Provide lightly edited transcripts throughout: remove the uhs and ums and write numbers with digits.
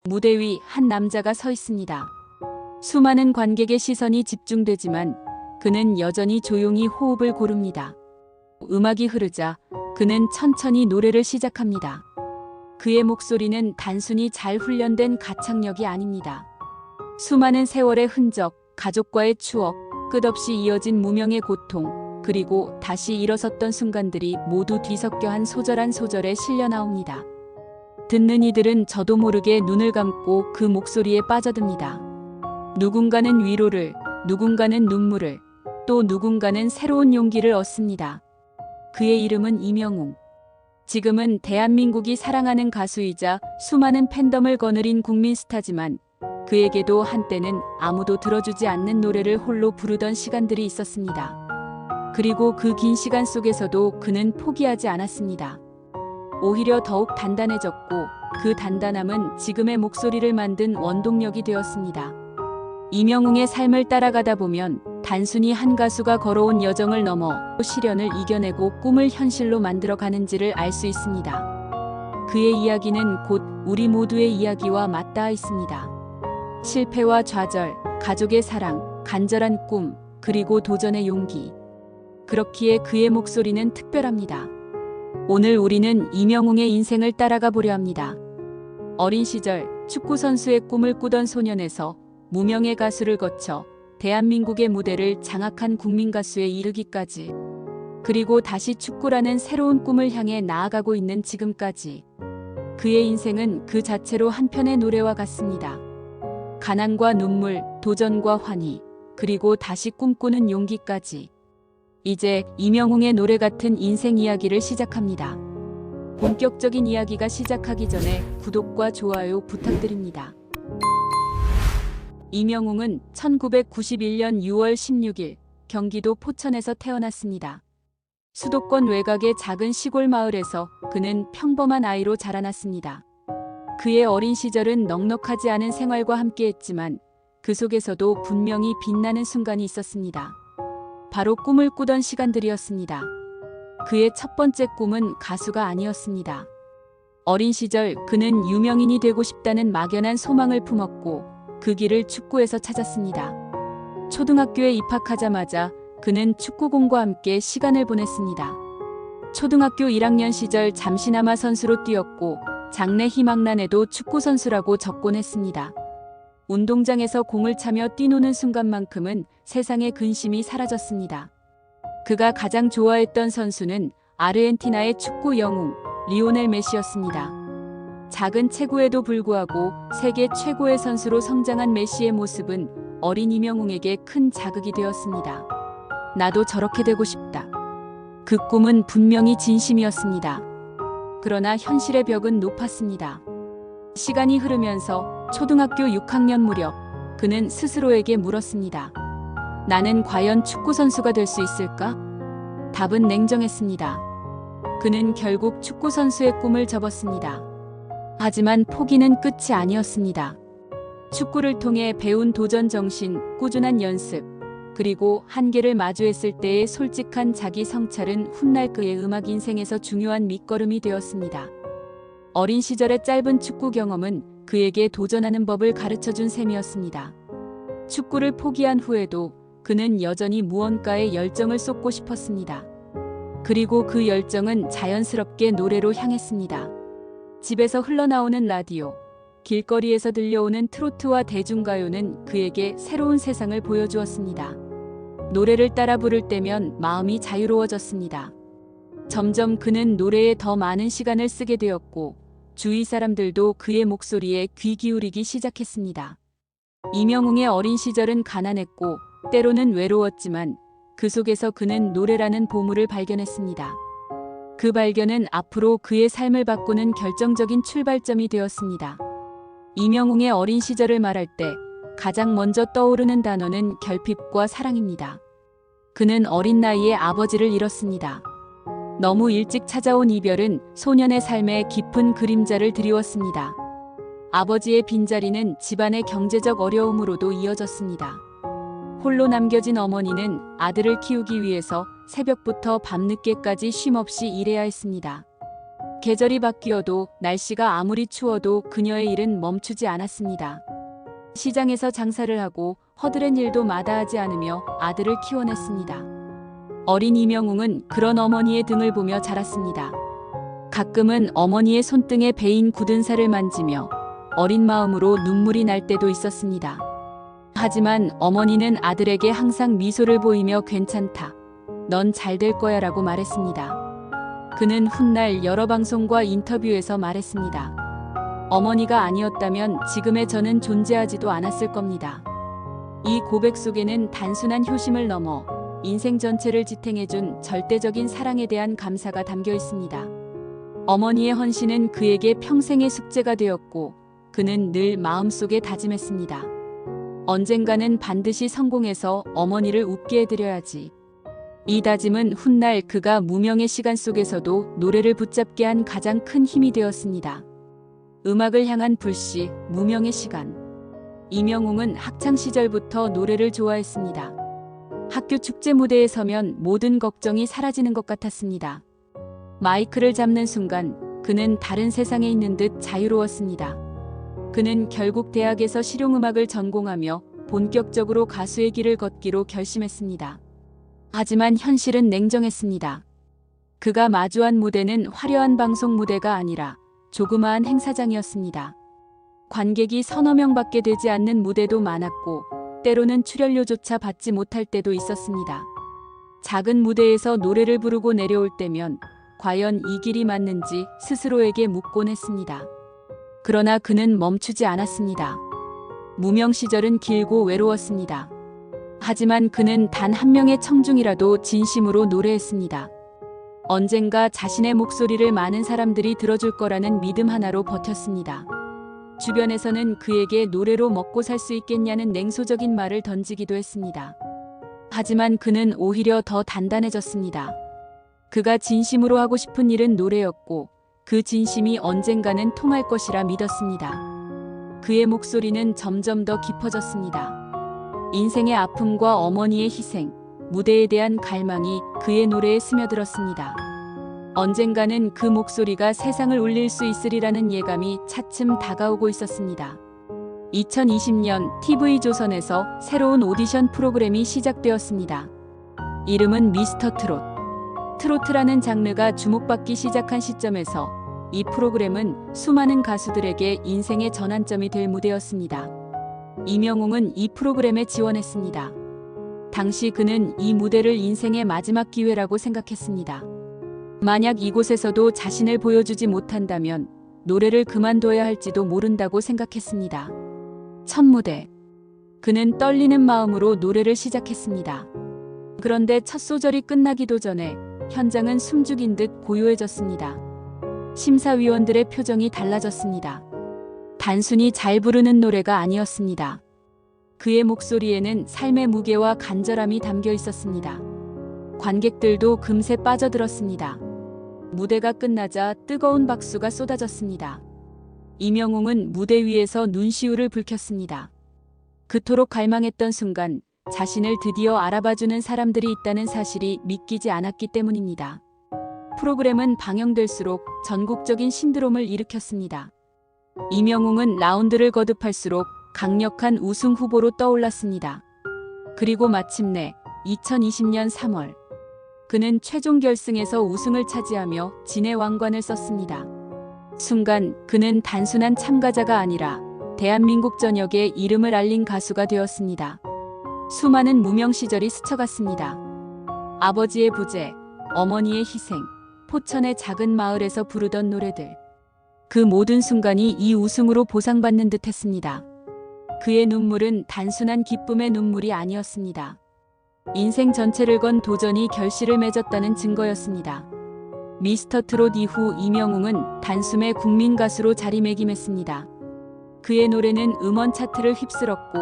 무대 위 한 남자가 서 있습니다. 수많은 관객의 시선이 집중되지만 그는 여전히 조용히 호흡을 고릅니다. 음악이 흐르자 그는 천천히 노래를 시작합니다. 그의 목소리는 단순히 잘 훈련된 가창력이 아닙니다. 수많은 세월의 흔적, 가족과의 추억, 끝없이 이어진 무명의 고통, 그리고 다시 일어섰던 순간들이 모두 뒤섞여 한 소절 한 소절에 실려 나옵니다. 듣는 이들은 저도 모르게 눈을 감고 그 목소리에 빠져듭니다. 누군가는 위로를, 누군가는 눈물을, 또 누군가는 새로운 용기를 얻습니다. 그의 이름은 임영웅. 지금은 대한민국이 사랑하는 가수이자 수많은 팬덤을 거느린 국민 스타지만 그에게도 한때는 아무도 들어주지 않는 노래를 홀로 부르던 시간들이 있었습니다. 그리고 그 긴 시간 속에서도 그는 포기하지 않았습니다. 오히려 더욱 단단해졌고 그 단단함은 지금의 목소리를 만든 원동력이 되었습니다. 임영웅의 삶을 따라가다 보면 단순히 한 가수가 걸어온 여정을 넘어 시련을 이겨내고 꿈을 현실로 만들어가는지를 알 수 있습니다. 그의 이야기는 곧 우리 모두의 이야기와 맞닿아 있습니다. 실패와 좌절, 가족의 사랑, 간절한 꿈, 그리고 도전의 용기. 그렇기에 그의 목소리는 특별합니다. 오늘 우리는 임영웅의 인생을 따라가 보려 합니다. 어린 시절 축구선수의 꿈을 꾸던 소년에서 무명의 가수를 거쳐 대한민국의 무대를 장악한 국민가수에 이르기까지, 그리고 다시 축구라는 새로운 꿈을 향해 나아가고 있는 지금까지. 그의 인생은 그 자체로 한 편의 노래와 같습니다. 가난과 눈물, 도전과 환희, 그리고 다시 꿈꾸는 용기까지. 이제 임영웅의 노래 같은 인생 이야기를 시작합니다. 본격적인 이야기가 시작하기 전에 구독과 좋아요 부탁드립니다. 임영웅은 1991년 6월 16일 경기도 포천에서 태어났습니다. 수도권 외곽의 작은 시골 마을에서 그는 평범한 아이로 자라났습니다. 그의 어린 시절은 넉넉하지 않은 생활과 함께했지만 그 속에서도 분명히 빛나는 순간이 있었습니다. 바로 꿈을 꾸던 시간들이었습니다. 그의 첫 번째 꿈은 가수가 아니었습니다. 어린 시절 그는 유명인이 되고 싶다는 막연한 소망을 품었고 그 길을 축구에서 찾았습니다. 초등학교에 입학하자마자 그는 축구공과 함께 시간을 보냈습니다. 초등학교 1학년 시절 잠시나마 선수로 뛰었고 장래 희망란에도 축구선수라고 적곤 했습니다. 운동장에서 공을 차며 뛰노는 순간만큼은 세상의 근심이 사라졌습니다. 그가 가장 좋아했던 선수는 아르헨티나의 축구 영웅 리오넬 메시였습니다. 작은 체구에도 불구하고 세계 최고의 선수로 성장한 메시의 모습은 어린 임영웅에게 큰 자극이 되었습니다. 나도 저렇게 되고 싶다. 그 꿈은 분명히 진심이었습니다. 그러나 현실의 벽은 높았습니다. 시간이 흐르면서 초등학교 6학년 무렵 그는 스스로에게 물었습니다. 나는 과연 축구선수가 될 수 있을까? 답은 냉정했습니다. 그는 결국 축구선수의 꿈을 접었습니다. 하지만 포기는 끝이 아니었습니다. 축구를 통해 배운 도전 정신, 꾸준한 연습, 그리고 한계를 마주했을 때의 솔직한 자기 성찰은 훗날 그의 음악 인생에서 중요한 밑거름이 되었습니다. 어린 시절의 짧은 축구 경험은 그에게 도전하는 법을 가르쳐준 셈이었습니다. 축구를 포기한 후에도 그는 여전히 무언가에 열정을 쏟고 싶었습니다. 그리고 그 열정은 자연스럽게 노래로 향했습니다. 집에서 흘러나오는 라디오, 길거리에서 들려오는 트로트와 대중가요는 그에게 새로운 세상을 보여주었습니다. 노래를 따라 부를 때면 마음이 자유로워졌습니다. 점점 그는 노래에 더 많은 시간을 쓰게 되었고 주위 사람들도 그의 목소리에 귀 기울이기 시작했습니다. 임영웅의 어린 시절은 가난했고 때로는 외로웠지만 그 속에서 그는 노래라는 보물을 발견했습니다. 그 발견은 앞으로 그의 삶을 바꾸는 결정적인 출발점이 되었습니다. 임영웅의 어린 시절을 말할 때 가장 먼저 떠오르는 단어는 결핍과 사랑입니다. 그는 어린 나이에 아버지를 잃었습니다. 너무 일찍 찾아온 이별은 소년의 삶에 깊은 그림자를 드리웠습니다. 아버지의 빈자리는 집안의 경제적 어려움으로도 이어졌습니다. 홀로 남겨진 어머니는 아들을 키우기 위해서 새벽부터 밤늦게까지 쉼없이 일해야 했습니다. 계절이 바뀌어도 날씨가 아무리 추워도 그녀의 일은 멈추지 않았습니다. 시장에서 장사를 하고 허드렛 일도 마다하지 않으며 아들을 키워냈습니다. 어린 이명웅은 그런 어머니의 등을 보며 자랐습니다. 가끔은 어머니의 손등에 베인 굳은 살을 만지며 어린 마음으로 눈물이 날 때도 있었습니다. 하지만 어머니는 아들에게 항상 미소를 보이며 괜찮다. 넌 잘 될 거야 라고 말했습니다. 그는 훗날 여러 방송과 인터뷰에서 말했습니다. 어머니가 아니었다면 지금의 저는 존재하지도 않았을 겁니다. 이 고백 속에는 단순한 효심을 넘어 인생 전체를 지탱해준 절대적인 사랑에 대한 감사가 담겨 있습니다. 어머니의 헌신은 그에게 평생의 숙제가 되었고 그는 늘 마음속에 다짐했습니다. 언젠가는 반드시 성공해서 어머니를 웃게 해드려야지. 이 다짐은 훗날 그가 무명의 시간 속에서도 노래를 붙잡게 한 가장 큰 힘이 되었습니다. 음악을 향한 불씨, 무명의 시간. 이명웅은 학창시절부터 노래를 좋아했습니다. 학교 축제 무대에 서면 모든 걱정이 사라지는 것 같았습니다. 마이크를 잡는 순간 그는 다른 세상에 있는 듯 자유로웠습니다. 그는 결국 대학에서 실용음악을 전공하며 본격적으로 가수의 길을 걷기로 결심했습니다. 하지만 현실은 냉정했습니다. 그가 마주한 무대는 화려한 방송 무대가 아니라 조그마한 행사장이었습니다. 관객이 서너 명밖에 되지 않는 무대도 많았고 때로는 출연료조차 받지 못할 때도 있었습니다. 작은 무대에서 노래를 부르고 내려올 때면 과연 이 길이 맞는지 스스로에게 묻곤 했습니다. 그러나 그는 멈추지 않았습니다. 무명 시절은 길고 외로웠습니다. 하지만 그는 단 한 명의 청중이라도 진심으로 노래했습니다. 언젠가 자신의 목소리를 많은 사람들이 들어줄 거라는 믿음 하나로 버텼습니다. 주변에서는 그에게 노래로 먹고 살 수 있겠냐는 냉소적인 말을 던지기도 했습니다. 하지만 그는 오히려 더 단단해졌습니다. 그가 진심으로 하고 싶은 일은 노래였고 그 진심이 언젠가는 통할 것이라 믿었습니다. 그의 목소리는 점점 더 깊어졌습니다. 인생의 아픔과 어머니의 희생, 무대에 대한 갈망이 그의 노래에 스며들었습니다. 언젠가는 그 목소리가 세상을 울릴 수 있으리라는 예감이 차츰 다가오고 있었습니다. 2020년 TV조선에서 새로운 오디션 프로그램이 시작되었습니다. 이름은 미스터 트롯. 트로트라는 장르가 주목받기 시작한 시점에서 이 프로그램은 수많은 가수들에게 인생의 전환점이 될 무대였습니다. 이명웅은 이 프로그램에 지원했습니다. 당시 그는 이 무대를 인생의 마지막 기회라고 생각했습니다. 만약 이곳에서도 자신을 보여주지 못한다면 노래를 그만둬야 할지도 모른다고 생각했습니다. 첫 무대. 그는 떨리는 마음으로 노래를 시작했습니다. 그런데 첫 소절이 끝나기도 전에 현장은 숨죽인 듯 고요해졌습니다. 심사위원들의 표정이 달라졌습니다. 단순히 잘 부르는 노래가 아니었습니다. 그의 목소리에는 삶의 무게와 간절함이 담겨 있었습니다. 관객들도 금세 빠져들었습니다. 무대가 끝나자 뜨거운 박수가 쏟아졌습니다. 이명웅은 무대 위에서 눈시울을 붉혔습니다. 그토록 갈망했던 순간 자신을 드디어 알아봐주는 사람들이 있다는 사실이 믿기지 않았기 때문입니다. 프로그램은 방영될수록 전국적인 신드롬을 일으켰습니다. 이명웅은 라운드를 거듭할수록 강력한 우승 후보로 떠올랐습니다. 그리고 마침내 2020년 3월 그는 최종 결승에서 우승을 차지하며 진의 왕관을 썼습니다. 순간 그는 단순한 참가자가 아니라 대한민국 전역에 이름을 알린 가수가 되었습니다. 수많은 무명 시절이 스쳐갔습니다. 아버지의 부재, 어머니의 희생, 포천의 작은 마을에서 부르던 노래들. 그 모든 순간이 이 우승으로 보상받는 듯 했습니다. 그의 눈물은 단순한 기쁨의 눈물이 아니었습니다. 인생 전체를 건 도전이 결실을 맺었다는 증거였습니다. 미스터 트롯 이후 이명웅은 단숨에 국민 가수로 자리매김했습니다. 그의 노래는 음원 차트를 휩쓸었고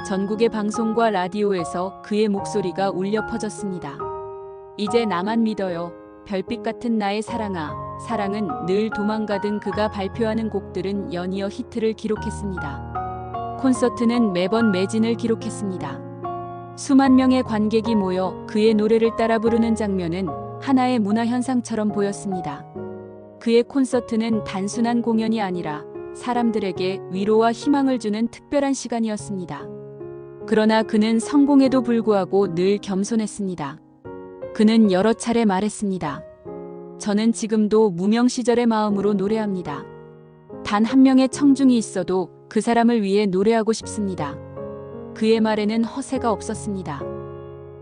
전국의 방송과 라디오에서 그의 목소리가 울려 퍼졌습니다. 이제 나만 믿어요. 별빛 같은 나의 사랑아, 사랑은 늘 도망가든 그가 발표하는 곡들은 연이어 히트를 기록했습니다. 콘서트는 매번 매진을 기록했습니다. 수만 명의 관객이 모여 그의 노래를 따라 부르는 장면은 하나의 문화현상처럼 보였습니다. 그의 콘서트는 단순한 공연이 아니라 사람들에게 위로와 희망을 주는 특별한 시간이었습니다. 그러나 그는 성공에도 불구하고 늘 겸손했습니다. 그는 여러 차례 말했습니다. 저는 지금도 무명 시절의 마음으로 노래합니다. 단 한 명의 청중이 있어도 그 사람을 위해 노래하고 싶습니다. 그의 말에는 허세가 없었습니다.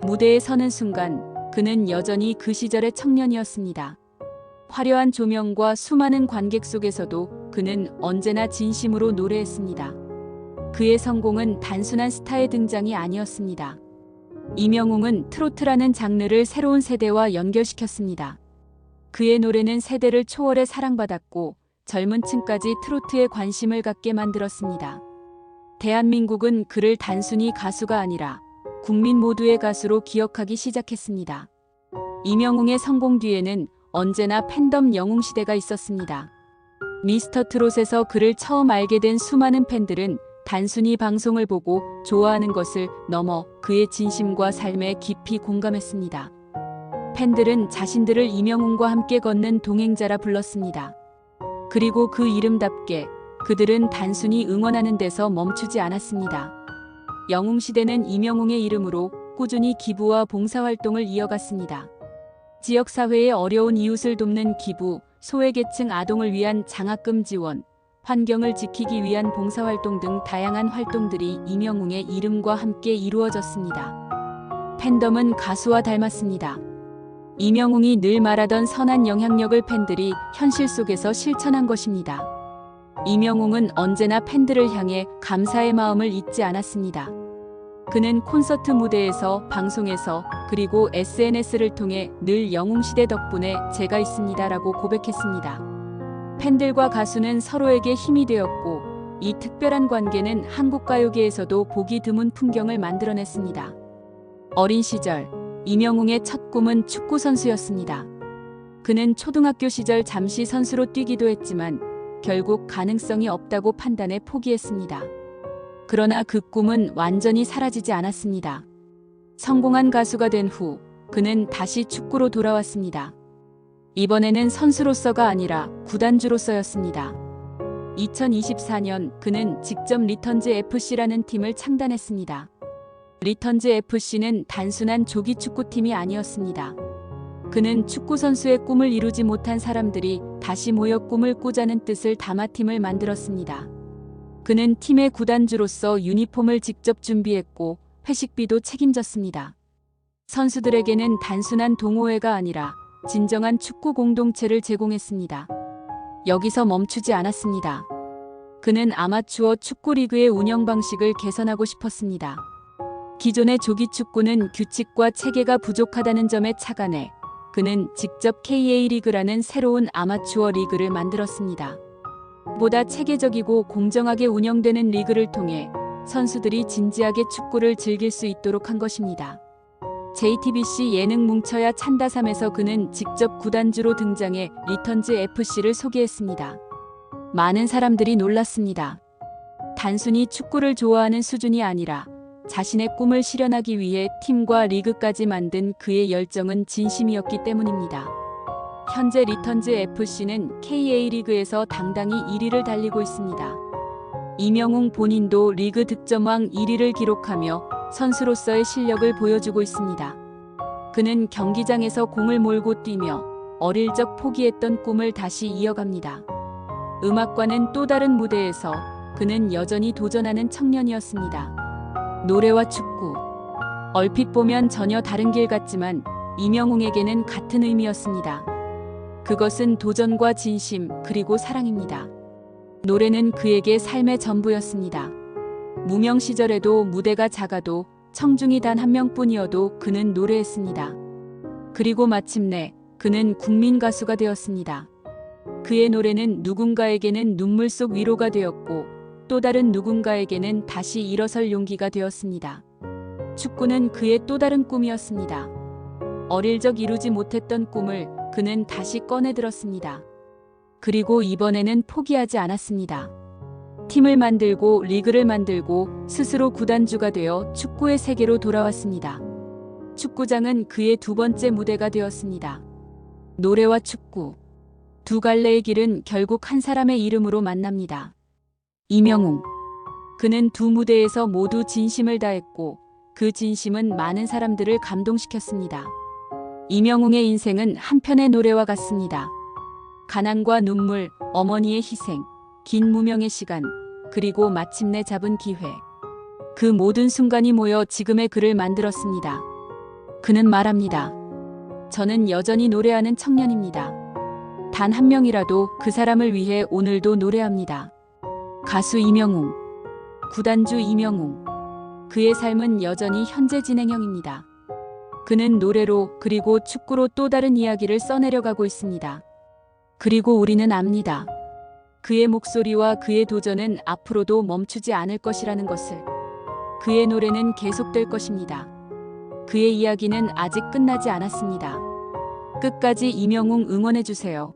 무대에 서는 순간 그는 여전히 그 시절의 청년이었습니다. 화려한 조명과 수많은 관객 속에서도 그는 언제나 진심으로 노래했습니다. 그의 성공은 단순한 스타의 등장이 아니었습니다. 이명웅은 트로트라는 장르를 새로운 세대와 연결시켰습니다. 그의 노래는 세대를 초월해 사랑받았고 젊은 층까지 트로트에 관심을 갖게 만들었습니다. 대한민국은 그를 단순히 가수가 아니라 국민 모두의 가수로 기억하기 시작했습니다. 이명웅의 성공 뒤에는 언제나 팬덤 영웅시대가 있었습니다. 미스터 트롯에서 그를 처음 알게 된 수많은 팬들은 단순히 방송을 보고 좋아하는 것을 넘어 그의 진심과 삶에 깊이 공감했습니다. 팬들은 자신들을 이명웅과 함께 걷는 동행자라 불렀습니다. 그리고 그 이름답게 그들은 단순히 응원하는 데서 멈추지 않았습니다. 영웅시대는 이명웅의 이름으로 꾸준히 기부와 봉사활동을 이어갔습니다. 지역사회의 어려운 이웃을 돕는 기부, 소외계층 아동을 위한 장학금 지원, 환경을 지키기 위한 봉사활동 등 다양한 활동들이 이명웅의 이름과 함께 이루어졌습니다. 팬덤은 가수와 닮았습니다. 이명웅이 늘 말하던 선한 영향력을 팬들이 현실 속에서 실천한 것입니다. 이명웅은 언제나 팬들을 향해 감사의 마음을 잊지 않았습니다. 그는 콘서트 무대에서, 방송에서, 그리고 SNS를 통해 늘 영웅시대 덕분에 제가 있습니다라고 고백했습니다. 팬들과 가수는 서로에게 힘이 되었고 이 특별한 관계는 한국 가요계에서도 보기 드문 풍경을 만들어냈습니다. 어린 시절 이명웅의 첫 꿈은 축구 선수였습니다. 그는 초등학교 시절 잠시 선수로 뛰기도 했지만 결국 가능성이 없다고 판단해 포기했습니다. 그러나 그 꿈은 완전히 사라지지 않았습니다. 성공한 가수가 된 후 그는 다시 축구로 돌아왔습니다. 이번에는 선수로서가 아니라 구단주로서였습니다. 2024년 그는 직접 리턴즈 FC라는 팀을 창단했습니다. 리턴즈 FC는 단순한 조기 축구팀이 아니었습니다. 그는 축구 선수의 꿈을 이루지 못한 사람들이 다시 모여 꿈을 꾸자는 뜻을 담아 팀을 만들었습니다. 그는 팀의 구단주로서 유니폼을 직접 준비했고 회식비도 책임졌습니다. 선수들에게는 단순한 동호회가 아니라 진정한 축구 공동체를 제공했습니다. 여기서 멈추지 않았습니다. 그는 아마추어 축구 리그의 운영 방식을 개선하고 싶었습니다. 기존의 조기 축구는 규칙과 체계가 부족하다는 점에 착안해 그는 직접 KA리그라는 새로운 아마추어 리그를 만들었습니다. 보다 체계적이고 공정하게 운영되는 리그를 통해 선수들이 진지하게 축구를 즐길 수 있도록 한 것입니다. JTBC 예능 뭉쳐야 찬다3에서 그는 직접 구단주로 등장해 리턴즈 FC를 소개했습니다. 많은 사람들이 놀랐습니다. 단순히 축구를 좋아하는 수준이 아니라 자신의 꿈을 실현하기 위해 팀과 리그까지 만든 그의 열정은 진심이었기 때문입니다. 현재 리턴즈 FC는 KA리그에서 당당히 1위를 달리고 있습니다. 이명웅 본인도 리그 득점왕 1위를 기록하며 선수로서의 실력을 보여주고 있습니다. 그는 경기장에서 공을 몰고 뛰며 어릴 적 포기했던 꿈을 다시 이어갑니다. 음악과는 또 다른 무대에서 그는 여전히 도전하는 청년이었습니다. 노래와 축구. 얼핏 보면 전혀 다른 길 같지만 이명웅에게는 같은 의미였습니다. 그것은 도전과 진심 그리고 사랑입니다. 노래는 그에게 삶의 전부였습니다. 무명 시절에도 무대가 작아도 청중이 단 한 명뿐이어도 그는 노래했습니다. 그리고 마침내 그는 국민 가수가 되었습니다. 그의 노래는 누군가에게는 눈물 속 위로가 되었고 또 다른 누군가에게는 다시 일어설 용기가 되었습니다. 축구는 그의 또 다른 꿈이었습니다. 어릴 적 이루지 못했던 꿈을 그는 다시 꺼내들었습니다. 그리고 이번에는 포기하지 않았습니다. 팀을 만들고 리그를 만들고 스스로 구단주가 되어 축구의 세계로 돌아왔습니다. 축구장은 그의 두 번째 무대가 되었습니다. 노래와 축구. 두 갈래의 길은 결국 한 사람의 이름으로 만납니다. 이명웅. 그는 두 무대에서 모두 진심을 다했고 그 진심은 많은 사람들을 감동시켰습니다. 이명웅의 인생은 한 편의 노래와 같습니다. 가난과 눈물, 어머니의 희생, 긴 무명의 시간, 그리고 마침내 잡은 기회. 그 모든 순간이 모여 지금의 그를 만들었습니다. 그는 말합니다. 저는 여전히 노래하는 청년입니다. 단 한 명이라도 그 사람을 위해 오늘도 노래합니다. 가수 이명웅. 구단주 이명웅. 그의 삶은 여전히 현재 진행형입니다. 그는 노래로 그리고 축구로 또 다른 이야기를 써내려가고 있습니다. 그리고 우리는 압니다. 그의 목소리와 그의 도전은 앞으로도 멈추지 않을 것이라는 것을. 그의 노래는 계속될 것입니다. 그의 이야기는 아직 끝나지 않았습니다. 끝까지 이명웅 응원해주세요.